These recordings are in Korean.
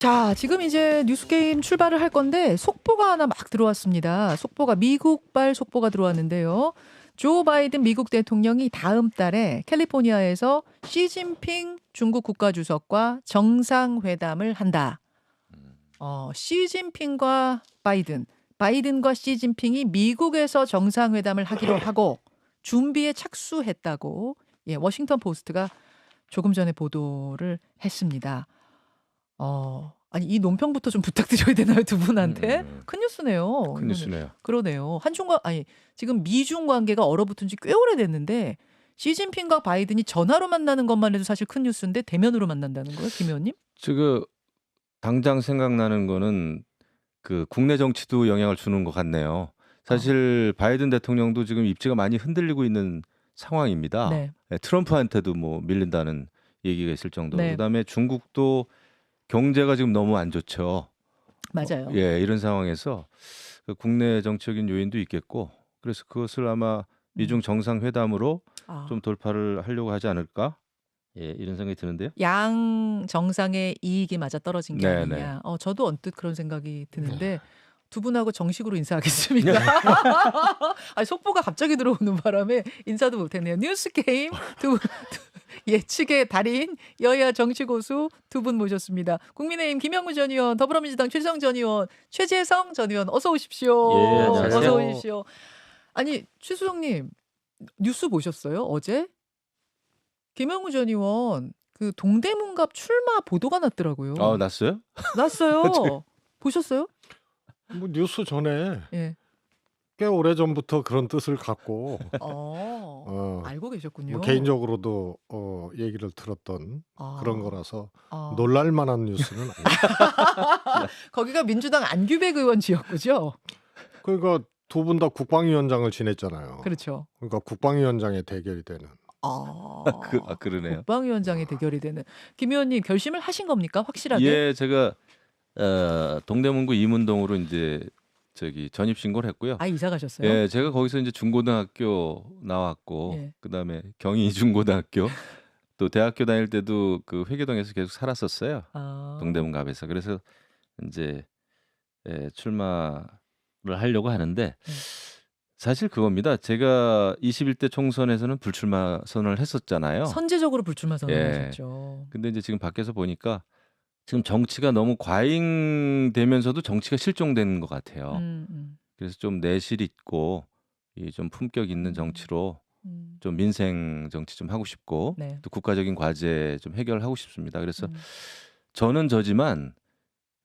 자, 지금 이제 뉴스게임 출발을 할 건데 속보가 하나 막 들어왔습니다. 속보가 미국발 속보가 들어왔는데요. 조 바이든 미국 대통령이 다음 달에 캘리포니아에서 시진핑 중국 국가주석과 정상회담을 한다. 시진핑과 바이든과 시진핑이 미국에서 정상회담을 하기로 하고 준비에 착수했다고 워싱턴 포스트가 조금 전에 보도를 했습니다. 아니 이 논평부터 좀 부탁드려야 되나요, 두 분한테? 큰 뉴스네요. 큰 뉴스네요. 그러네요. 지금 미중 관계가 얼어붙은 지 꽤 오래됐는데 시진핑과 바이든이 전화로 만나는 것만 해도 사실 큰 뉴스인데 대면으로 만난다는 거예요, 김 의원님? 지금 당장 생각나는 거는 그 국내 정치도 영향을 주는 것 같네요. 사실 바이든 대통령도 지금 입지가 많이 흔들리고 있는 상황입니다. 네. 트럼프한테도 뭐 밀린다는 얘기가 있을 정도로. 네. 그다음에 중국도 경제가 지금 너무 안 좋죠. 맞아요. 이런 상황에서 그 국내 정치적인 요인도 있겠고, 그래서 그것을 아마 미중 정상회담으로 좀 돌파를 하려고 하지 않을까? 이런 생각이 드는데요. 양 정상의 이익이 맞아 떨어진 게 네네. 아니냐. 저도 언뜻 그런 생각이 드는데 두 분하고 정식으로 인사하겠습니다. 속보가 갑자기 들어오는 바람에 인사도 못했네요. 뉴스게임 두 분, 예측의 달인 여야 정치 고수 두 분 모셨습니다. 국민의힘 김영우 전 의원, 더불어민주당 최재성 전 의원, 최재성 전 의원 어서 오십시오. 예, 안녕하세요. 어서 오십시오. 아니 최수정님 뉴스 보셨어요? 어제 김영우 전 의원 그 동대문갑 출마 보도가 났더라고요. 났어요? 났어요. 보셨어요? 뭐 뉴스 전에 예. 꽤 오래 전부터 그런 뜻을 갖고 알고 계셨군요. 뭐 개인적으로도 얘기를 들었던 그런 거라서 놀랄 만한 뉴스는 아니에요. 거기가 민주당 안규백 의원 지역구죠? 그러니까 두 분 다 국방위원장을 지냈잖아요. 그렇죠. 그러니까 국방위원장의 대결이 되는. 그러네요. 국방위원장의 대결이 되는. 김 의원님 결심을 하신 겁니까? 확실하게? 예, 제가 동대문구 이문동으로 이제 전입 신고를 했고요. 이사 가셨어요? 예, 제가 거기서 이제 중고등학교 나왔고, 예. 그다음에 경희 중고등학교, 또 대학교 다닐 때도 그 회계동에서 계속 살았었어요. 동대문갑에서. 그래서 이제 출마를 하려고 하는데 사실 그겁니다. 제가 21대 총선에서는 불출마 선언을 했었잖아요. 선제적으로 불출마 선언하셨죠. 근데 이제 지금 밖에서 보니까 지금 정치가 너무 과잉되면서도 정치가 실종되는 것 같아요. 그래서 좀 내실 있고 좀 품격 있는 정치로 좀 민생 정치 좀 하고 싶고 네. 또 국가적인 과제 좀 해결하고 싶습니다. 그래서 저는 저지만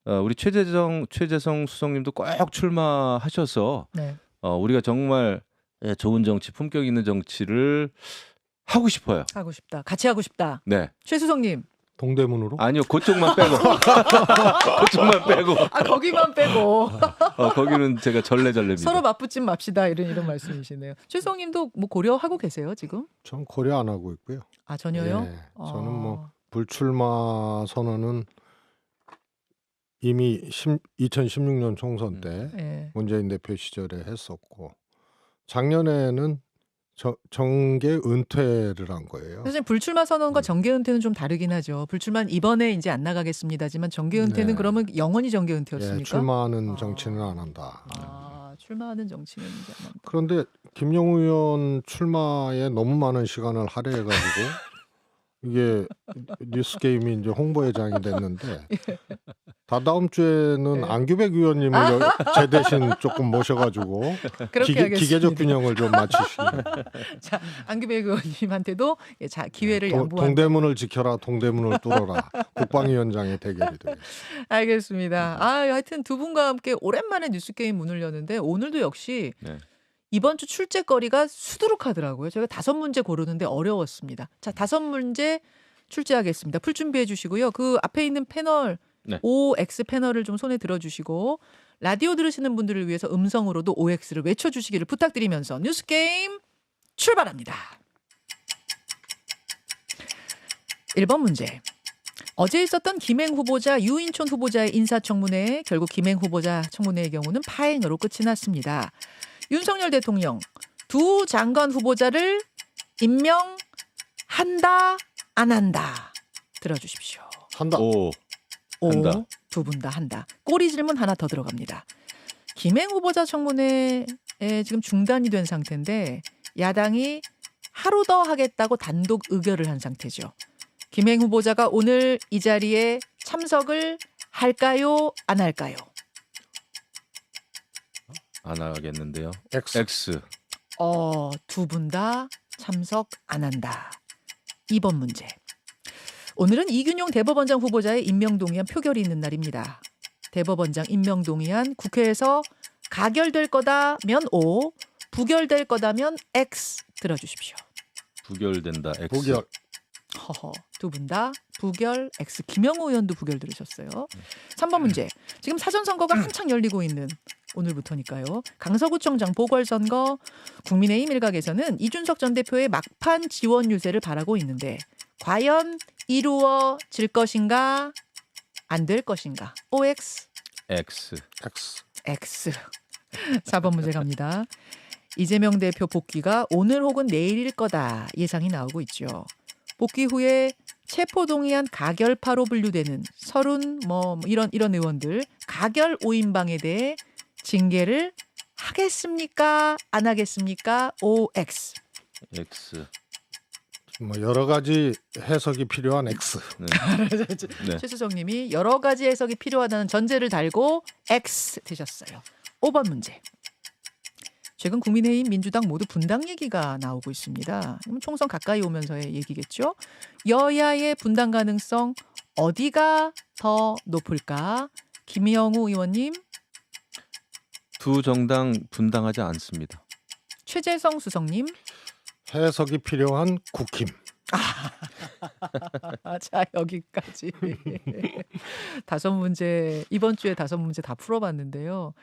우리 최재성 수석님도 꼭 출마하셔서 네. 우리가 정말 좋은 정치, 품격 있는 정치를 하고 싶어요. 하고 싶다. 같이 하고 싶다. 네. 최수성님. 동대문으로? 아니요, 그쪽만 빼고. 그쪽만 빼고. 거기만 빼고. 거기는 제가 절레절레입니다. 서로 맞붙진 맙시다 이런 말씀이시네요. 최수성님도 뭐 고려하고 계세요 지금? 전 고려 안 하고 있고요. 전혀요? 예, 저는 뭐 불출마 선언은 이미 2016년 총선 때 문재인 대표 시절에 했었고, 작년에는 정계 은퇴를 한 거예요. 사실 불출마 선언과 정계 은퇴는 좀 다르긴 하죠. 불출마는 이번에 이제 안 나가겠습니다지만 정계 은퇴는 네. 그러면 영원히 정계 은퇴였습니까? 출마하는 정치는 안 한다. 출마하는 정치는 이제 안 한다. 그런데 김영우 의원 출마에 너무 많은 시간을 할애해가지고 이게 뉴스 게임이 이제 홍보회장이 됐는데 다다음 주에는 안규백 의원님을 제 대신 조금 모셔가지고 기계적 균형을 좀 맞추시는. 자, 안규백 의원님한테도 기회를 양보한다. 동대문을 지켜라, 동대문을 뚫어라. 국방위원장의 대결이 되겠습니다. 알겠습니다. 하여튼 두 분과 함께 오랜만에 뉴스 게임 문을 여는데 오늘도 역시 이번 주 출제거리가 수두룩하더라고요. 저희가 5문제 고르는데 어려웠습니다. 자, 5문제 출제하겠습니다. 풀 준비해 주시고요. 그 앞에 있는 패널 OX 패널을 좀 손에 들어주시고 라디오 들으시는 분들을 위해서 음성으로도 OX를 외쳐주시기를 부탁드리면서 뉴스게임 출발합니다. 1번 문제. 어제 있었던 김행 후보자, 유인촌 후보자의 인사청문회, 결국 김행 후보자 청문회의 경우는 파행으로 끝이 났습니다. 윤석열 대통령 두 장관 후보자를 임명한다 안 한다 들어주십시오. 한다. 한다. 두 분 다 한다. 꼬리 질문 하나 더 들어갑니다. 김행 후보자 청문회에 지금 중단이 된 상태인데 야당이 하루 더 하겠다고 단독 의결을 한 상태죠. 김행 후보자가 오늘 이 자리에 참석을 할까요? 안 할까요? 안 하겠는데요. X. X. 두 분 다 참석 안 한다. 2번 문제. 오늘은 이균용 대법원장 후보자의 임명동의안 표결이 있는 날입니다. 대법원장 임명동의안 국회에서 가결될 거다면 O, 부결될 거다면 X 들어주십시오. 부결된다. X. 부결. 허허, 두 분 다 부결 X. 김영우 의원도 부결 들으셨어요. 3번 문제. 지금 사전선거가 한창 열리고 있는 오늘부터니까요. 강서구청장 보궐선거 국민의힘 일각에서는 이준석 전 대표의 막판 지원 유세를 바라고 있는데 과연 이루어질 것인가 안 될 것인가. OX, X. X. X. 4번 문제 갑니다. 이재명 대표 복귀가 오늘 혹은 내일일 거다 예상이 나오고 있죠. 복귀 후에 체포동의안 가결파로 분류되는 서른 이런 의원들 가결 5인방에 대해 징계를 하겠습니까? 안 하겠습니까? OX. X. 뭐 여러 가지 해석이 필요한 X. 네. 최수정님이 여러 가지 해석이 필요하다는 전제를 달고 X 되셨어요. 5번 문제. 최근 국민의힘, 민주당 모두 분당 얘기가 나오고 있습니다. 총선 가까이 오면서의 얘기겠죠. 여야의 분당 가능성 어디가 더 높을까? 김영우 의원님. 두 정당 분당하지 않습니다. 최재성 수석님. 해석이 필요한 국힘. 자, 여기까지. 다섯 문제, 이번 주에 5문제 다 풀어봤는데요.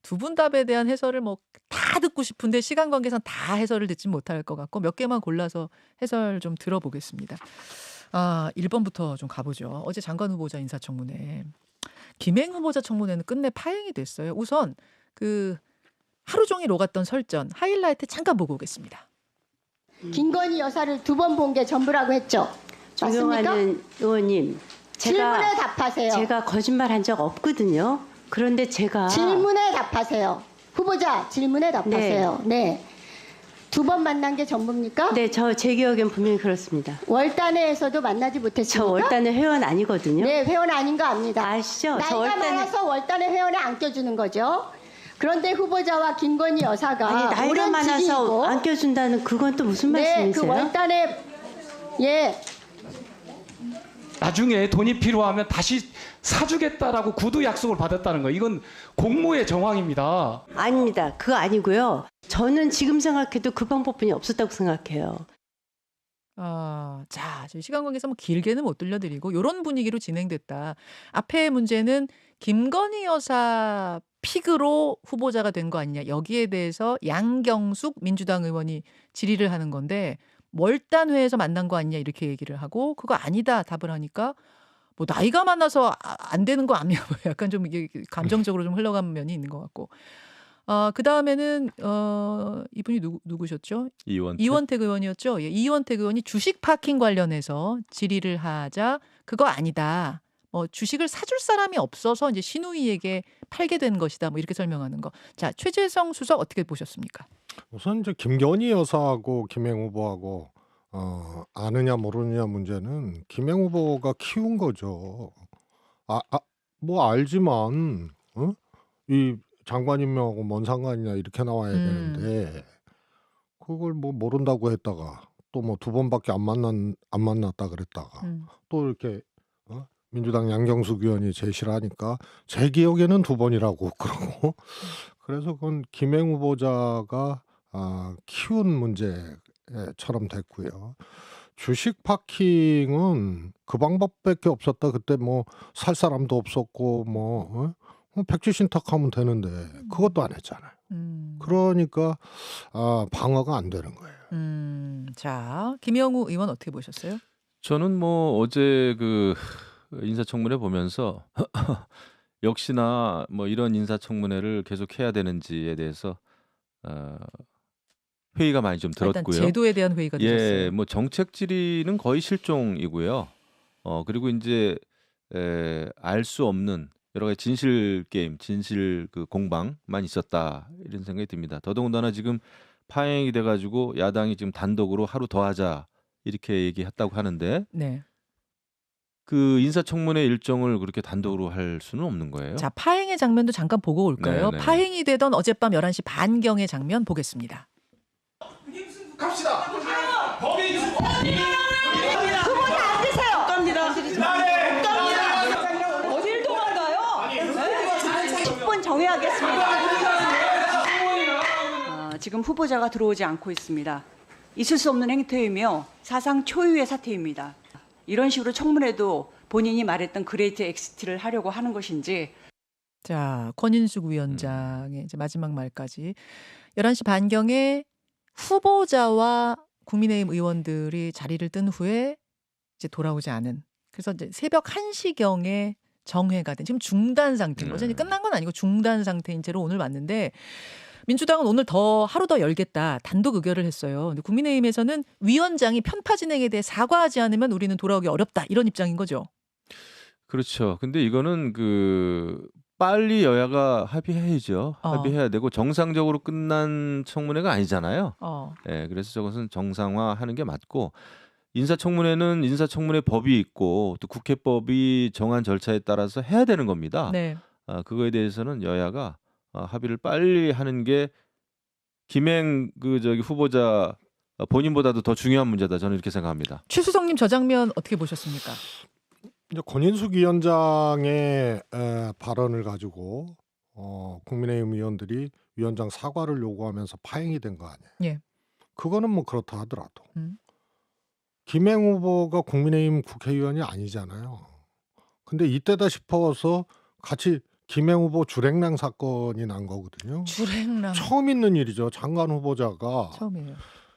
두 분 답에 대한 해설을 다 듣고 싶은데 시간 관계상 다 해설을 듣지 못할 것 같고 몇 개만 골라서 해설 좀 들어보겠습니다. 1번부터 좀 가보죠. 어제 장관 후보자 인사청문회. 김행 후보자 청문회는 끝내 파행이 됐어요. 우선 하루 종일 오갔던 설전 하이라이트 잠깐 보고 오겠습니다. 김건희 여사를 2번 본 게 전부라고 했죠. 맞습니까? 존경하는 의원님, 질문에 답하세요. 제가 거짓말한 적 없거든요. 그런데 제가 질문에 답하세요. 후보자 질문에 답하세요. 네. 2번 만난 게 전부입니까? 네, 제 기억엔 분명히 그렇습니다. 월단회에서도 만나지 못했습니까? 저 월단의 회원 아니거든요. 네, 회원 아닌 거 압니다. 아시죠? 저 나이가 많아서 월단회 회원에 안 껴주는 거죠. 그런데 후보자와 김건희 여사가 아니, 나이가 오랜 많아서 지기이고 안 껴준다는 그건 또 무슨 네, 말씀이세요? 그 월단회 나중에 돈이 필요하면 다시 사주겠다라고 구두 약속을 받았다는 거예요. 이건 공모의 정황입니다. 아닙니다. 그거 아니고요. 저는 지금 생각해도 그 방법뿐이 없었다고 생각해요. 자, 저희 시간 관계상 길게는 못 들려드리고 이런 분위기로 진행됐다. 앞에 문제는 김건희 여사 픽으로 후보자가 된 거 아니냐. 여기에 대해서 양경숙 민주당 의원이 질의를 하는 건데 월단회에서 만난 거 아니냐 이렇게 얘기를 하고 그거 아니다 답을 하니까 나이가 많아서 안 되는 거 아니야. 약간 좀 이게 감정적으로 좀 흘러간 면이 있는 것 같고. 그 다음에는 이분이 누구셨죠? 이원택 의원이었죠. 예, 이원택 의원이 주식 파킹 관련해서 질의를 하자 그거 아니다. 주식을 사줄 사람이 없어서 이제 신우이에게 팔게 된 것이다. 이렇게 설명하는 거. 자, 최재성 수석 어떻게 보셨습니까? 우선 이제 김건희 여사하고 김행 후보하고 아느냐 모르느냐 문제는 김행 후보가 키운 거죠. 알지만 이 장관 임명하고 뭔 상관이냐 이렇게 나와야 되는데 그걸 모른다고 했다가 또 2번밖에 안 만났다 그랬다가 또 이렇게 민주당 양경숙 의원이 제시를 하니까 제 기억에는 2번이라고 그러고 그래서 그건 김행 후보자가 키운 문제처럼 됐고요. 주식 파킹은 그 방법밖에 없었다. 그때 살 사람도 없었고 백지 신탁하면 되는데 그것도 안 했잖아요. 그러니까 방어가 안 되는 거예요. 자, 김영우 의원 어떻게 보셨어요? 저는 어제 인사청문회 보면서 역시나 이런 인사청문회를 계속 해야 되는지에 대해서 회의가 많이 좀 일단 들었고요. 제도에 대한 회의가 되셨어요. 정책 질의는 거의 실종이고요. 그리고 이제 알 수 없는 여러 가지 진실 게임, 진실 그 공방만 있었다 이런 생각이 듭니다. 더더군다나 지금 파행이 돼가지고 야당이 지금 단독으로 하루 더 하자 이렇게 얘기했다고 하는데 네. 그 인사청문회 일정을 그렇게 단독으로 할 수는 없는 거예요. 자, 파행의 장면도 잠깐 보고 올까요? 네, 네. 파행이 되던 어젯밤 11시 반경의 장면 보겠습니다. 어딜 도망가요? 10분 정해야겠습니다. 지금 후보자가 들어오지 않고 있습니다. 있을 수 없는 행태이며 사상 초유의 사태입니다. 이런 식으로 청문회도 본인이 말했던 그레이트 엑시트를 하려고 하는 것인지. 자, 권인숙 위원장의 이제 마지막 말까지 11시 반경에 후보자와 국민의힘 의원들이 자리를 뜬 후에 이제 돌아오지 않은. 그래서 이제 새벽 1시경에 정회가 된 지금 중단 상태인 거죠. 이제 끝난 건 아니고 중단 상태인 채로 오늘 왔는데 민주당은 오늘 하루 더 열겠다 단독 의결을 했어요. 근데 국민의힘에서는 위원장이 편파 진행에 대해 사과하지 않으면 우리는 돌아오기 어렵다 이런 입장인 거죠. 그렇죠. 근데 이거는 그 빨리 여야가 합의해야죠. 합의해야 되고 정상적으로 끝난 청문회가 아니잖아요. 네, 그래서 저것은 정상화하는 게 맞고 인사청문회는 인사청문회 법이 있고 또 국회법이 정한 절차에 따라서 해야 되는 겁니다. 네. 그거에 대해서는 여야가 합의를 빨리 하는 게 김행 후보자 본인보다도 더 중요한 문제다. 저는 이렇게 생각합니다. 최수성님 저 장면 어떻게 보셨습니까? 이제 권인숙 위원장의 발언을 가지고 국민의힘 의원들이 위원장 사과를 요구하면서 파행이 된 거 아니에요. 예. 그거는 뭐 그렇다 하더라도 김행 후보가 국민의힘 국회의원이 아니잖아요. 근데 이때다 싶어서 같이 김행 후보 주랭랑 사건이 난 거거든요. 주랭랑. 처음 있는 일이죠. 장관 후보자가 처음이에요.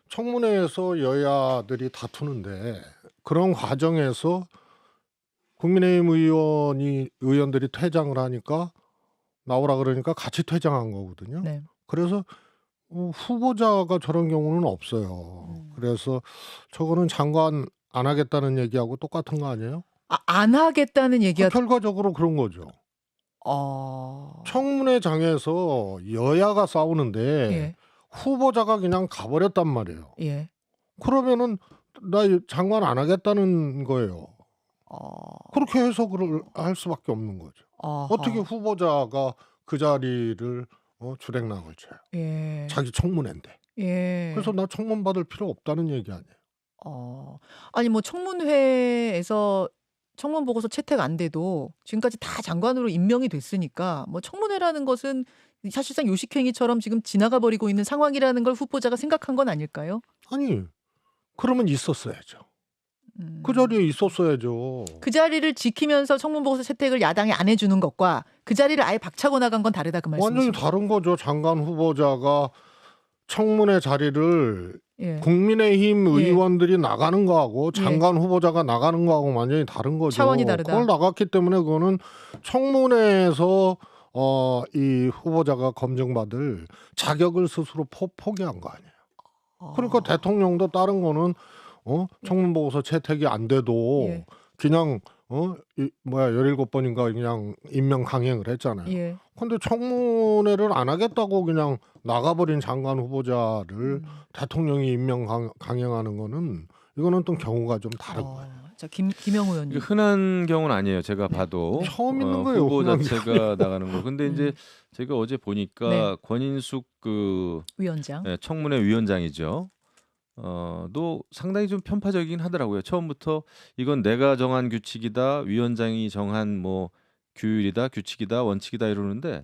청문회에서 여야들이 다투는데 그런 과정에서 국민의힘 의원들이 퇴장을 하니까 나오라 그러니까 같이 퇴장한 거거든요. 네. 그래서 후보자가 저런 경우는 없어요. 그래서 저거는 장관 안 하겠다는 얘기하고 똑같은 거 아니에요? 안 하겠다는 얘기가 결과적으로 그런 거죠. 청문회장에서 여야가 싸우는데 예. 후보자가 그냥 가버렸단 말이에요. 예. 그러면은 나 장관 안 하겠다는 거예요. 그렇게 해석을 할 수밖에 없는 거죠. 어떻게 후보자가 그 자리를 주랭랑을 쳐요. 예. 자기 청문회인데. 예. 그래서 나 청문 받을 필요 없다는 얘기 아니에요. 아니 뭐 청문회에서 청문 보고서 채택 안 돼도 지금까지 다 장관으로 임명이 됐으니까 뭐 청문회라는 것은 사실상 요식행위처럼 지금 지나가 버리고 있는 상황이라는 걸 후보자가 생각한 건 아닐까요? 아니 그러면 있었어야죠. 그 자리에 있었어야죠. 그 자리를 지키면서 청문 보고서 채택을 야당이 안 해주는 것과 그 자리를 아예 박차고 나간 건 다르다 그 말씀이시죠? 완전히 다른 거죠. 장관 후보자가 청문회 자리를 예. 국민의힘 예. 의원들이 나가는 거하고 장관 후보자가 나가는 거하고 완전히 다른 거죠. 차원이 다르다. 그걸 나갔기 때문에 그거는 청문회에서 이 후보자가 검증받을 자격을 스스로 포기한 거 아니에요. 그러니까 대통령도 다른 거는 청문 보고서 채택이 안 돼도 예. 그냥 17번인가 그냥 임명 강행을 했잖아요. 예. 근데 청문회를 안 하겠다고 그냥 나가버린 장관 후보자를 대통령이 임명 강행하는 거는 이거는 또 경우가 좀 다르고요. 자, 김영우 의원님. 흔한 경우는 아니에요. 제가 봐도 처음 있는 거예요. 후보 흔한 자체가 나가는 거. 근데 이제 제가 어제 보니까 네. 권인숙 위원장. 청문회 위원장이죠. 도 상당히 좀 편파적이긴 하더라고요. 처음부터 이건 내가 정한 규칙이다, 위원장이 정한 뭐 규율이다, 규칙이다, 원칙이다 이러는데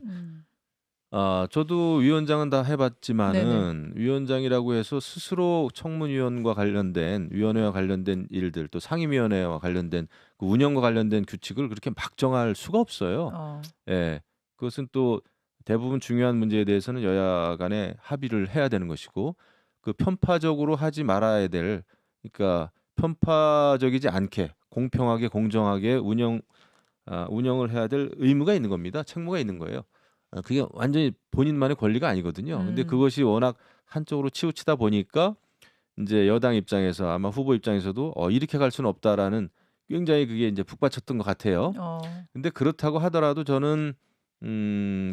저도 위원장은 다 해봤지만은 위원장이라고 해서 스스로 청문위원과 관련된 위원회와 관련된 일들 또 상임위원회와 관련된 그 운영과 관련된 규칙을 그렇게 막 정할 수가 없어요. 예, 그것은 또 대부분 중요한 문제에 대해서는 여야 간에 합의를 해야 되는 것이고 그 편파적으로 하지 말아야 될 그러니까 편파적이지 않게 공평하게 공정하게 운영을 해야 될 의무가 있는 겁니다. 책무가 있는 거예요. 그게 완전히 본인만의 권리가 아니거든요. 근데 그것이 워낙 한쪽으로 치우치다 보니까 이제 여당 입장에서 아마 후보 입장에서도 이렇게 갈 수는 없다라는 굉장히 그게 이제 북받쳤던 것 같아요. 근데 그렇다고 하더라도 저는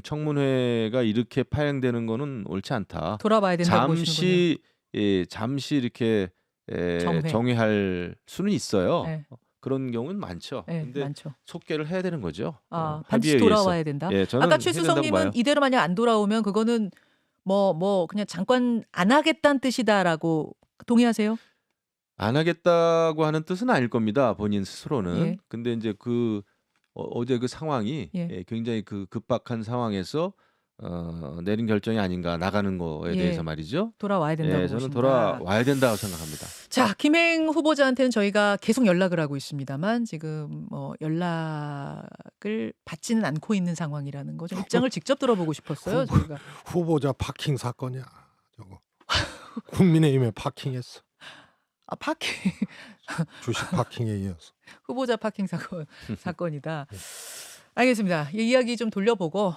청문회가 이렇게 파행되는 거는 옳지 않다. 돌아봐야 된다고 보시는군요. 잠시 이렇게 정회할 수는 있어요. 네. 그런 경우는 많죠. 네, 근데 많죠. 속개를 해야 되는 거죠. 반드시 합의에 돌아와야 의해서. 된다. 예, 저는 아까 해야 된다고 최수성님은 봐요. 이대로 만약 안 돌아오면 그거는 뭐 그냥 잠깐 안 하겠다는 뜻이다라고 동의하세요? 안 하겠다고 하는 뜻은 아닐 겁니다. 본인 스스로는. 예. 근데 이제 어제 그 상황이 예. 굉장히 그 급박한 상황에서 내린 결정이 아닌가 나가는 거에 예. 대해서 말이죠. 돌아와야 된다고 저는 보신다. 돌아와야 된다고 생각합니다. 자, 김행 후보자한테는 저희가 계속 연락을 하고 있습니다만 지금 연락을 받지는 않고 있는 상황이라는 거 좀 입장을 직접 들어보고 싶었어요. 저희가. 후보자 파킹 사건이야. 저거. 국민의힘에 파킹했어. 파킹 주식 파킹에 이어서. 후보자 파킹 사건이다. 알겠습니다. 이 이야기 좀 돌려보고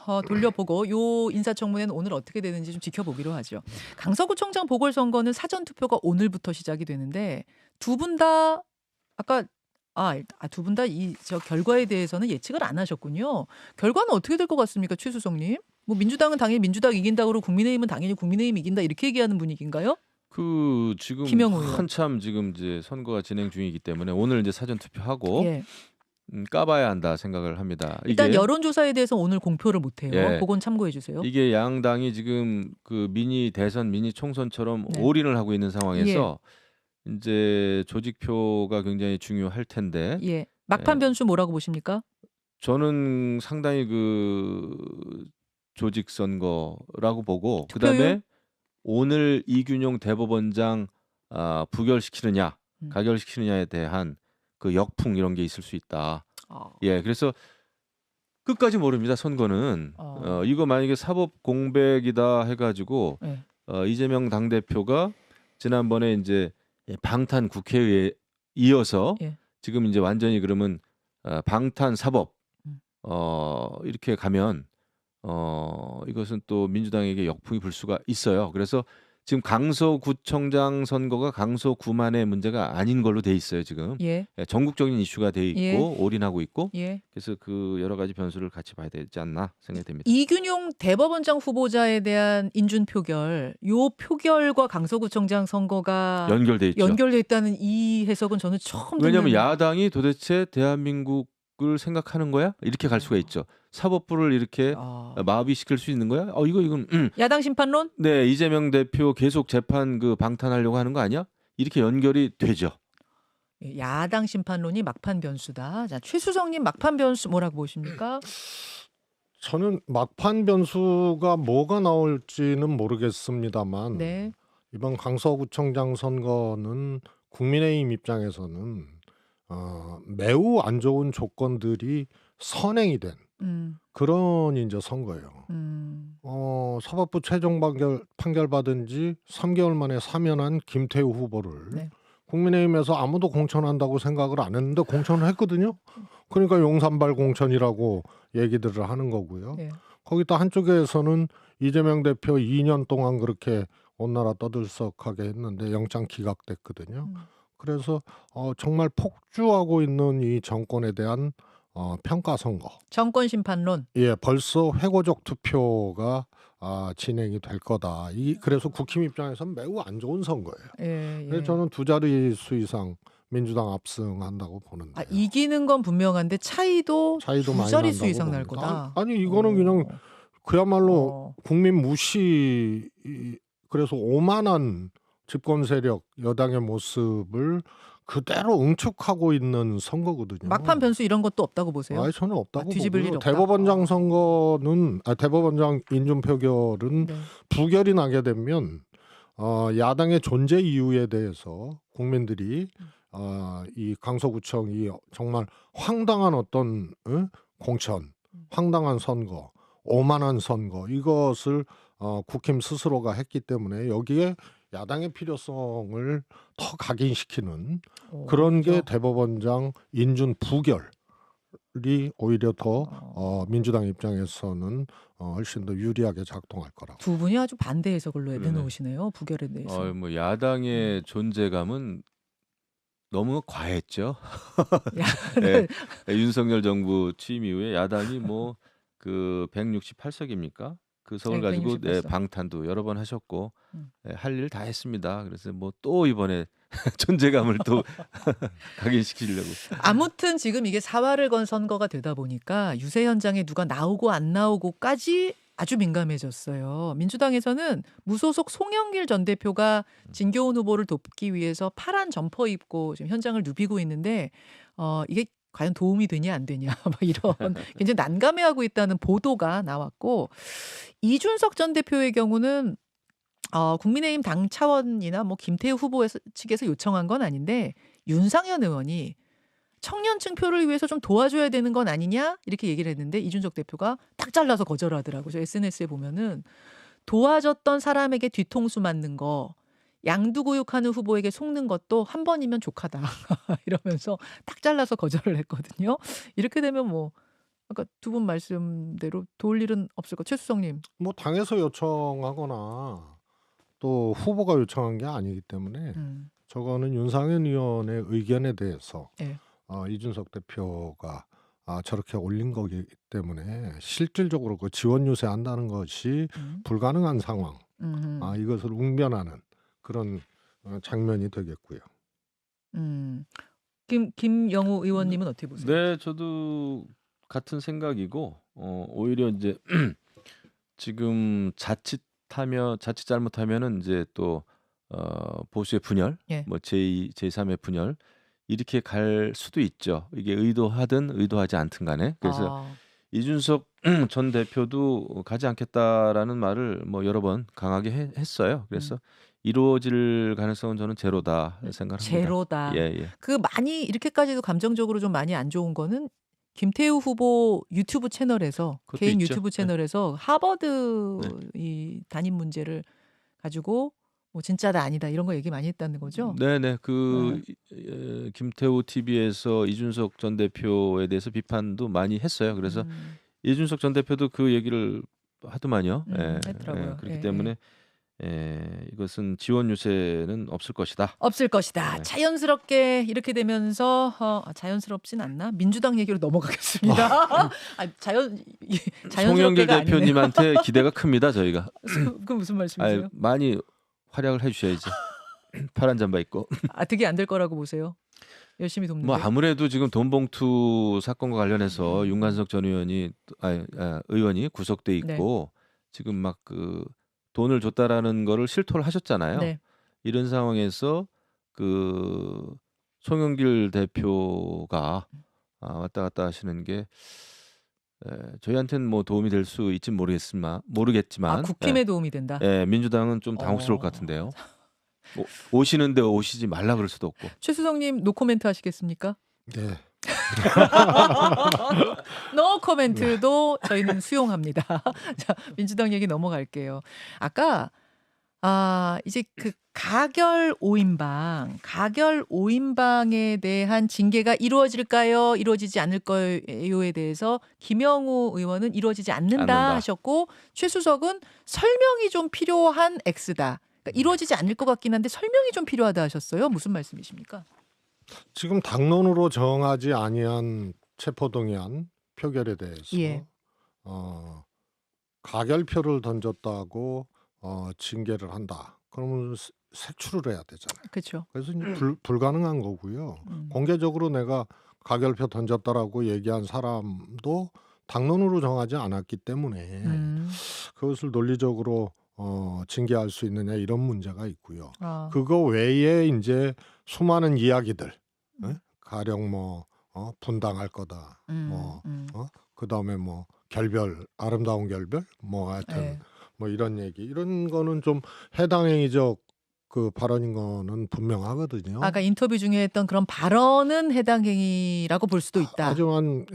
요 인사청문회는 오늘 어떻게 되는지 좀 지켜보기로 하죠. 강서구청장 보궐선거는 사전투표가 오늘부터 시작이 되는데 두 분 다 아까 두 분 다 저 결과에 대해서는 예측을 안 하셨군요. 결과는 어떻게 될 것 같습니까, 최수성님? 뭐 민주당은 당연히 민주당 이긴다 그러고 국민의힘은 당연히 국민의힘 이긴다 이렇게 얘기하는 분위기인가요? 지금 김영우 의원. 한참 지금 이제 선거가 진행 중이기 때문에 오늘 이제 사전 투표하고 예. 까봐야 한다 생각을 합니다. 일단 이게 여론조사에 대해서 오늘 공표를 못 해요. 예. 그건 참고해 주세요. 이게 양당이 지금 그 미니 대선, 미니 총선처럼 네. 올인을 하고 있는 상황에서 이제 조직표가 굉장히 중요할 텐데 예. 막판 변수 뭐라고 보십니까? 저는 상당히 그 조직 선거라고 보고 투표율? 그다음에 오늘 이균용 대법원장 부결시키느냐, 가결시키느냐에 대한 그 역풍 이런 게 있을 수 있다. 예, 그래서 끝까지 모릅니다. 선거는 이거 만약에 사법 공백이다 해가지고 네. 이재명 당대표가 지난번에 이제 방탄 국회에 이어서 예. 지금 이제 완전히 그러면 방탄 사법 이렇게 가면 이것은 또 민주당에게 역풍이 불 수가 있어요. 그래서 지금 강서구청장 선거가 강서구만의 문제가 아닌 걸로 돼 있어요. 지금 예. 전국적인 이슈가 돼 있고 올인하고 있고 예. 그래서 그 여러 가지 변수를 같이 봐야 되지 않나 생각이 됩니다. 이균용 대법원장 후보자에 대한 인준 표결, 요 표결과 강서구청장 선거가 연결돼 있죠. 연결돼 있다는 이 해석은 저는 처음 듣는. 왜냐하면 야당이 도대체 대한민국을 생각하는 거야? 이렇게 갈 수가 있죠. 사법부를 이렇게 마비시킬 수 있는 거야? 이건 야당 심판론? 네, 이재명 대표 계속 재판 그 방탄하려고 하는 거 아니야? 이렇게 연결이 되죠. 야당 심판론이 막판 변수다. 자, 최수성님 막판 변수 뭐라고 보십니까? 저는 막판 변수가 뭐가 나올지는 모르겠습니다만 네. 이번 강서구청장 선거는 국민의힘 입장에서는 매우 안 좋은 조건들이 선행이 된 그런 이제 선거예요. 사법부 최종 판결 받은 지 3개월 만에 사면한 김태우 후보를 네. 국민의힘에서 아무도 공천한다고 생각을 안 했는데 공천을 했거든요. 그러니까 용산발 공천이라고 얘기들을 하는 거고요. 예. 거기다 한쪽에서는 이재명 대표 2년 동안 그렇게 온 나라 떠들썩하게 했는데 영장 기각됐거든요. 그래서 정말 폭주하고 있는 이 정권에 대한 평가 선거. 정권 심판론. 예, 벌써 회고적 투표가 진행이 될 거다. 그래서 국힘 입장에서는 매우 안 좋은 선거예요. 예. 그래서 저는 두 자릿수 이상 민주당 압승한다고 보는데. 이기는 건 분명한데 차이도 두 많이 자릿수 난다고 이상 날 봅니다. 거다. 아니 이거는 그냥 그야말로 국민 무시. 그래서 오만한 집권 세력 여당의 모습을 그대로 응축하고 있는 선거거든요. 막판 변수 이런 것도 없다고 보세요? 저는 없다고 뒤집을 보고요. 일 없다. 대법원장 선거는 대법원장 인준 표결은 네. 부결이 나게 되면 야당의 존재 이유에 대해서 국민들이 이 강서구청이 정말 황당한 어떤 공천, 황당한 선거, 오만한 선거 이것을 국힘 스스로가 했기 때문에 여기에 야당의 필요성을 더 각인시키는 그런 게 대법원장 인준 부결이 오히려 더 민주당 입장에서는 훨씬 더 유리하게 작동할 거라고. 두 분이 아주 반대 해석을 그러네. 내놓으시네요. 부결에 대해서. 뭐 야당의 존재감은 너무 과했죠. 야는 네, 윤석열 정부 취임 이후에 야당이 뭐 그 168석입니까? 그 석을 네, 가지고 168석. 방탄도 여러 번 하셨고 음. 할 일 다 했습니다. 그래서 뭐 또 이번에 존재감을 또 각인시키려고. 아무튼 지금 이게 사활을 건 선거가 되다 보니까 유세 현장에 누가 나오고 안 나오고까지 아주 민감해졌어요. 민주당에서는 무소속 송영길 전 대표가 진교훈 후보를 돕기 위해서 파란 점퍼 입고 지금 현장을 누비고 있는데 이게 과연 도움이 되냐 안 되냐 막 이런 굉장히 난감해하고 있다는 보도가 나왔고 이준석 전 대표의 경우는 국민의힘 당 차원이나 뭐 김태우 후보 측에서 요청한 건 아닌데 윤상현 의원이 청년층 표를 위해서 좀 도와줘야 되는 건 아니냐 이렇게 얘기를 했는데 이준석 대표가 딱 잘라서 거절하더라고요. 저 SNS에 보면은 도와줬던 사람에게 뒤통수 맞는 거 양두구육하는 후보에게 속는 것도 한 번이면 족하다 이러면서 딱 잘라서 거절을 했거든요. 이렇게 되면 뭐 아까 두 분 말씀대로 도울 일은 없을 것. 최수성님. 뭐 당에서 요청하거나 또 후보가 요청한 게 아니기 때문에 저거는 윤상현 의원의 의견에 대해서 네. 이준석 대표가 저렇게 올린 거기 때문에 실질적으로 그 지원 유세한다는 것이 불가능한 상황, 이것을 웅변하는 그런 장면이 되겠고요. 김영우 의원님은 어떻게 보세요? 네, 저도 같은 생각이고 오히려 이제 지금 자칫 잘못하면은 이제 또 보수의 분열, 예. 뭐 제2, 제3의 분열 이렇게 갈 수도 있죠. 이게 의도하든 의도하지 않든 간에. 그래서 이준석 전 대표도 가지 않겠다라는 말을 뭐 여러 번 강하게 했어요. 그래서 이루어질 가능성은 저는 제로다 생각합니다. 제로다. 예. 그 많이 이렇게까지도 감정적으로 좀 많이 안 좋은 거는 김태우 후보 유튜브 채널에서 그것도 개인 있죠. 유튜브 채널에서 하버드 이 담임 문제를 가지고 뭐 진짜다 아니다 이런 거 얘기 많이 했다는 거죠. 네네. 김태우 TV에서 이준석 전 대표에 대해서 비판도 많이 했어요. 그래서 이준석 전 대표도 그 얘기를 하더만요. 했더라고요. 그렇기 예, 때문에 이것은 지원 유세는 없을 것이다. 없을 것이다. 네. 자연스럽게 이렇게 되면서 자연스럽진 않나? 민주당 얘기로 넘어가겠습니다. 송영길 자연스럽게가 아니네요. 대표님한테 기대가 큽니다. 저희가. 그 무슨 말씀이세요? 많이 활약을 해주셔야지. 파란 잠바 입고. 득이 안 될 거라고 보세요. 열심히 돕는데. 뭐 아무래도 지금 돈봉투 사건과 관련해서 윤관석 전 의원이 구속돼 있고 지금 막 그 돈을 줬다라는 거를 실토를 하셨잖아요. 네. 이런 상황에서 그 송영길 대표가 왔다 갔다 하시는 게 저희한테는 뭐 도움이 될 수 있진 모르겠지만 국힘에 도움이 된다. 민주당은 좀 당혹스러울 것 같은데요. 뭐, 오시는데 오시지 말라 그럴 수도 없고. 최수성님 노코멘트 하시겠습니까? 네. 노코멘트도 저희는 수용합니다. 자, 민주당 얘기 넘어갈게요. 아까 이제 그 가결 5인방에 대한 징계가 이루어질까요? 이루어지지 않을 거요에 대해서 김영우 의원은 이루어지지 않는다 하셨고 최수석은 설명이 좀 필요한 X다. 그러니까 이루어지지 않을 것 같긴 한데 설명이 좀 필요하다 하셨어요. 무슨 말씀이십니까? 지금 당론으로 정하지 아니한 체포동의안 표결에 대해서 가결표를 던졌다고 징계를 한다. 그러면 색출을 해야 되잖아요. 그렇죠. 그래서 이제 불가능한 거고요. 공개적으로 내가 가결표 던졌다라고 얘기한 사람도 당론으로 정하지 않았기 때문에 그것을 논리적으로 징계할 수 있느냐 이런 문제가 있고요. 그거 외에 이제 수많은 이야기들, 가령 뭐 분당할 거다, 그다음에 뭐 결별, 아름다운 결별, 뭐 하여튼 뭐 이런 얘기, 이런 거는 좀 해당 행위적 그 발언인 거는 분명하거든요. 아까 인터뷰 중에 했던 그런 발언은 해당 행위라고 볼 수도 있다. 하지만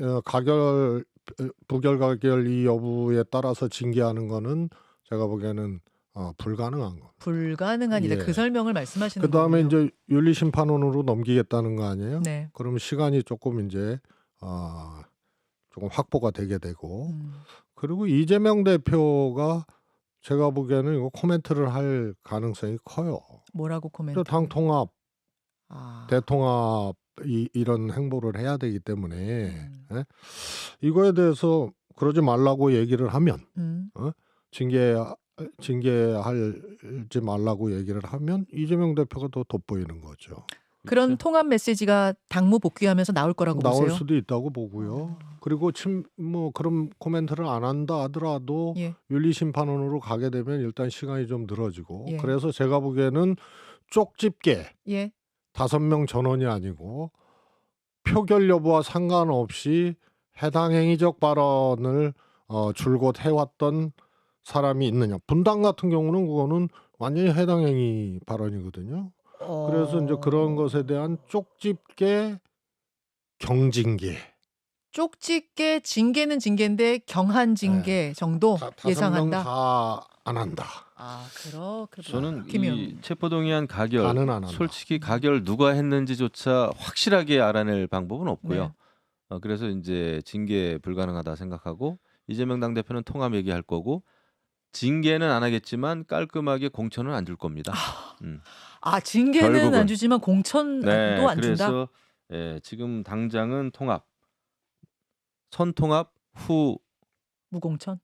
부결 가결 이 여부에 따라서 징계하는 거는 제가 보기에는 불가능한 거. 불가능한이다. 그 설명을 말씀하시는 거고요. 그다음에 거군요. 이제 윤리심판원으로 넘기겠다는 거 아니에요? 네. 그러면 시간이 조금 이제 조금 확보가 되게 되고 그리고 이재명 대표가 제가 보기에는 이거 코멘트를 할 가능성이 커요. 뭐라고 코멘트? 또 당 통합 대통합 이런 행보를 해야 되기 때문에 예? 이거에 대해서 그러지 말라고 얘기를 하면 징계하지 말라고 얘기를 하면 이재명 대표가 더 돋보이는 거죠. 그런 그렇죠? 통합 메시지가 당무 복귀하면서 나올 거라고 나올 보세요? 수도 있다고 보고요. 그리고 뭐 그런 코멘트를 안 한다 하더라도 예. 윤리심판원으로 가게 되면 일단 시간이 좀 늘어지고 예. 그래서 제가 보기에는 쪽집게 예. 5명 전원이 아니고 표결 여부와 상관없이 해당 행위적 발언을 줄곧 해왔던 사람이 있느냐. 분당 같은 경우는 그거는 완전히 해당 행위 발언이거든요. 그래서 이제 그런 것에 대한 쪽집게 경징계. 쪽집게 징계는 징계인데 경한 징계 정도 5명 예상한다. 다 안 한다. 그렇게 저는 김영. 이 체포동의안 가결 다는 안 한다. 솔직히 가결 누가 했는지조차 확실하게 알아낼 방법은 없고요. 네. 그래서 이제 징계 불가능하다 생각하고 이재명 당대표는 통합 얘기할 거고 징계는 안 하겠지만 깔끔하게 공천은 안 줄 겁니다. 징계는 결국은. 안 주지만 공천도 안 준다. 그래서 지금 당장은 통합, 선통합 후 무공천,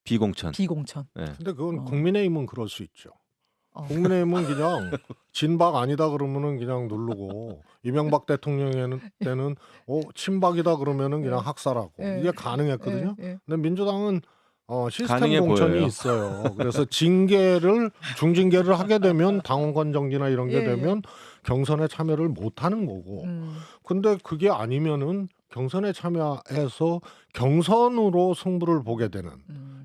비공천. 비공천. 근데 그건 어. 국민의힘은 그럴 수 있죠. 국민의힘은 그냥 진박 아니다 그러면은 그냥 누르고 이명박 대통령 때는 친박이다 그러면은 그냥 학살하고 예. 이게 가능했거든요. 예. 근데 민주당은 시스템 가능해 공천이 보여요. 있어요. 그래서 중징계를 하게 되면 당원권 정지나 이런 게 예, 되면 경선에 참여를 못 하는 거고. 음. 근데 그게 아니면은 경선에 참여해서 경선으로 승부를 보게 되는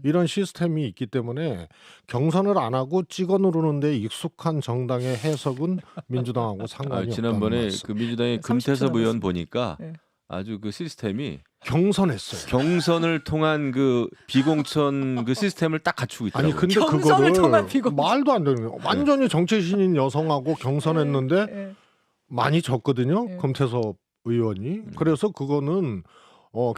이런 시스템이 있기 때문에 경선을 안 하고 찍어 누르는데 익숙한 정당의 해석은 민주당하고 상관이 없다는 지난번에 말씀. 그 민주당의 30초 금태섭 의원 남았습니다. 보니까 네. 아주 그 시스템이 경선했어요. 경선을 통한 그 비공천 그 시스템을 딱 갖추고 있더라고요. 아니 근데 경선을 통한 그거를 비공천. 말도 안 되는 거예요. 완전히 정치 신인 여성하고 경선했는데 예. 많이 졌거든요. 예. 금태섭 의원이. 그래서 그거는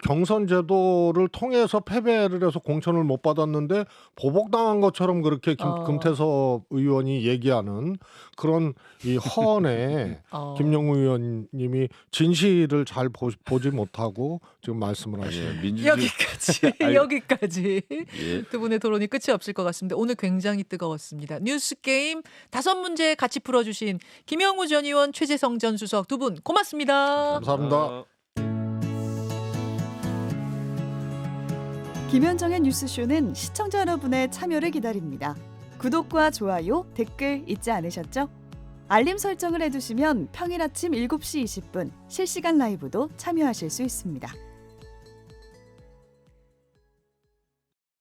경선 제도를 통해서 패배를 해서 공천을 못 받았는데 보복당한 것처럼 그렇게 금태섭 의원이 얘기하는 그런 이 허언에 김영우 의원님이 진실을 잘 보지 못하고 지금 말씀을 하시는 민주주의 여기까지 예. 두 분의 토론이 끝이 없을 것 같습니다. 오늘 굉장히 뜨거웠습니다. 뉴스 게임 5문제 같이 풀어주신 김영우 전 의원, 최재성 전 수석 두 분 고맙습니다. 감사합니다. 김현정의 뉴스쇼는 시청자 여러분의 참여를 기다립니다. 구독과 좋아요, 댓글 잊지 않으셨죠? 알림 설정을 해두시면 평일 아침 7시 20분 실시간 라이브도 참여하실 수 있습니다.